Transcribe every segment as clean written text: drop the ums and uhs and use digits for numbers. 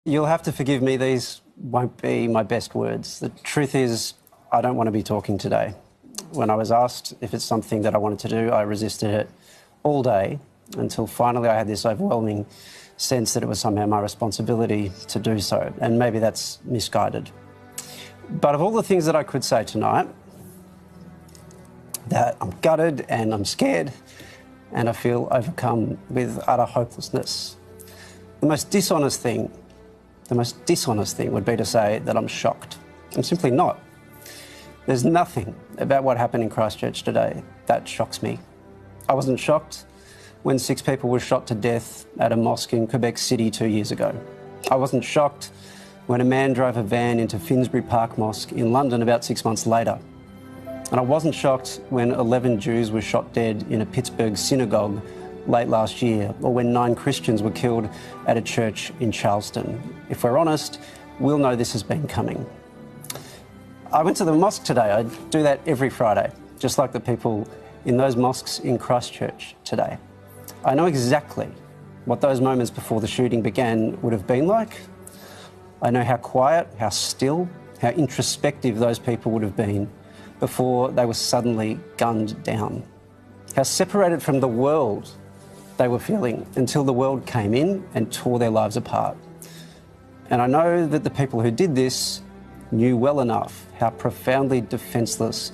You'll have to forgive me, these won't be my best words. The truth is, I don't want to be talking today. When I was asked if it's something that I wanted to do, I resisted it all day until finally I had this overwhelming sense that it was somehow my responsibility to do so, and maybe that's misguided. But of all the things that I could say tonight, that I'm gutted and I'm scared and I feel overcome with utter hopelessness. The most dishonest thing would be to say that I'm shocked. I'm simply not. There's nothing about what happened in Christchurch today that shocks me. I wasn't shocked when 6 people were shot to death at a mosque in Quebec City 2 years ago. I wasn't shocked when a man drove a van into Finsbury Park Mosque in London about 6 months later. And I wasn't shocked when 11 Jews were shot dead in a Pittsburgh synagogue late last year, or when 9 Christians were killed at a church in Charleston. If we're honest, we'll know this has been coming. I went to the mosque today. I do that every Friday, just like the people in those mosques in Christchurch today. I know exactly what those moments before the shooting began would have been like. I know how quiet, how still, how introspective those people would have been before they were suddenly gunned down. How separated from the world they were feeling until the world came in and tore their lives apart. And I know that the people who did this knew well enough how profoundly defenceless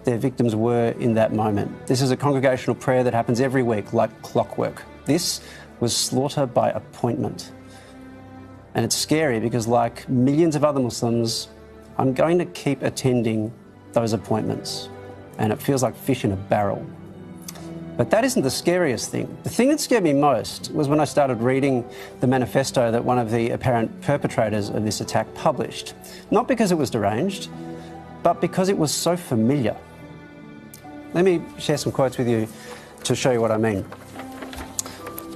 their victims were in that moment. This is a congregational prayer that happens every week like clockwork. This was slaughter by appointment. And it's scary because, like millions of other Muslims, I'm going to keep attending those appointments. And it feels like fish in a barrel. But that isn't the scariest thing. The thing that scared me most was when I started reading the manifesto that one of the apparent perpetrators of this attack published. Not because it was deranged, but because it was so familiar. Let me share some quotes with you to show you what I mean.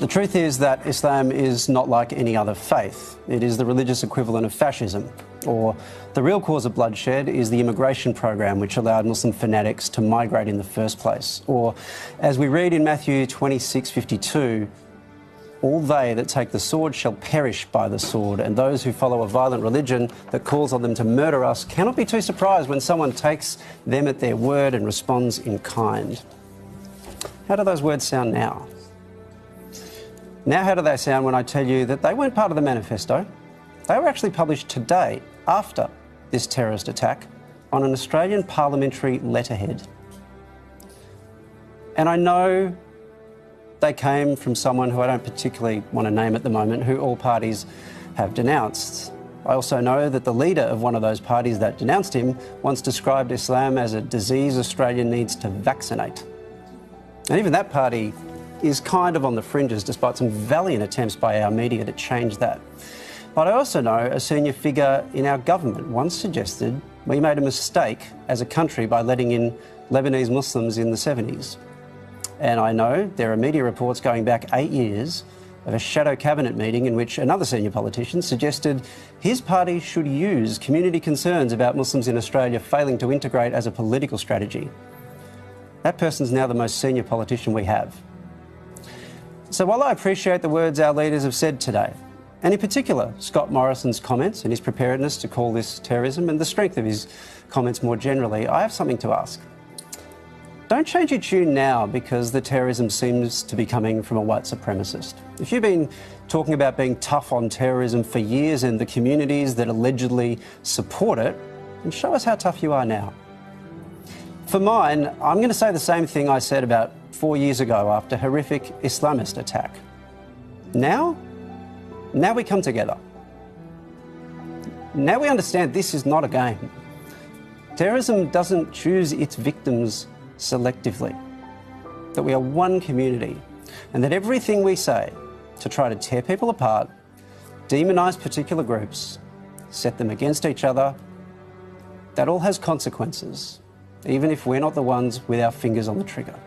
The truth is that Islam is not like any other faith. It is the religious equivalent of fascism. Or the real cause of bloodshed is the immigration program which allowed Muslim fanatics to migrate in the first place. Or, as we read in Matthew 26:52, all they that take the sword shall perish by the sword, and those who follow a violent religion that calls on them to murder us cannot be too surprised when someone takes them at their word and responds in kind. How do those words sound now? Now how do they sound when I tell you that they weren't part of the manifesto? They were actually published today, after this terrorist attack, on an Australian parliamentary letterhead. And I know they came from someone who I don't particularly want to name at the moment, who all parties have denounced. I also know that the leader of one of those parties that denounced him once described Islam as a disease Australia needs to vaccinate. And even that party is kind of on the fringes, despite some valiant attempts by our media to change that. But I also know a senior figure in our government once suggested we made a mistake as a country by letting in Lebanese Muslims in the 70s. And I know there are media reports going back 8 years of a shadow cabinet meeting in which another senior politician suggested his party should use community concerns about Muslims in Australia failing to integrate as a political strategy. That person's now the most senior politician we have. So while I appreciate the words our leaders have said today, and in particular Scott Morrison's comments and his preparedness to call this terrorism and the strength of his comments more generally, I have something to ask. Don't change your tune now because the terrorism seems to be coming from a white supremacist. If you've been talking about being tough on terrorism for years and the communities that allegedly support it, then show us how tough you are now. For mine, I'm going to say the same thing I said about 4 years ago after a horrific Islamist attack. Now we come together. Now we understand this is not a game. Terrorism doesn't choose its victims selectively. That we are one community, and that everything we say to try to tear people apart, demonise particular groups, set them against each other, that all has consequences, even if we're not the ones with our fingers on the trigger.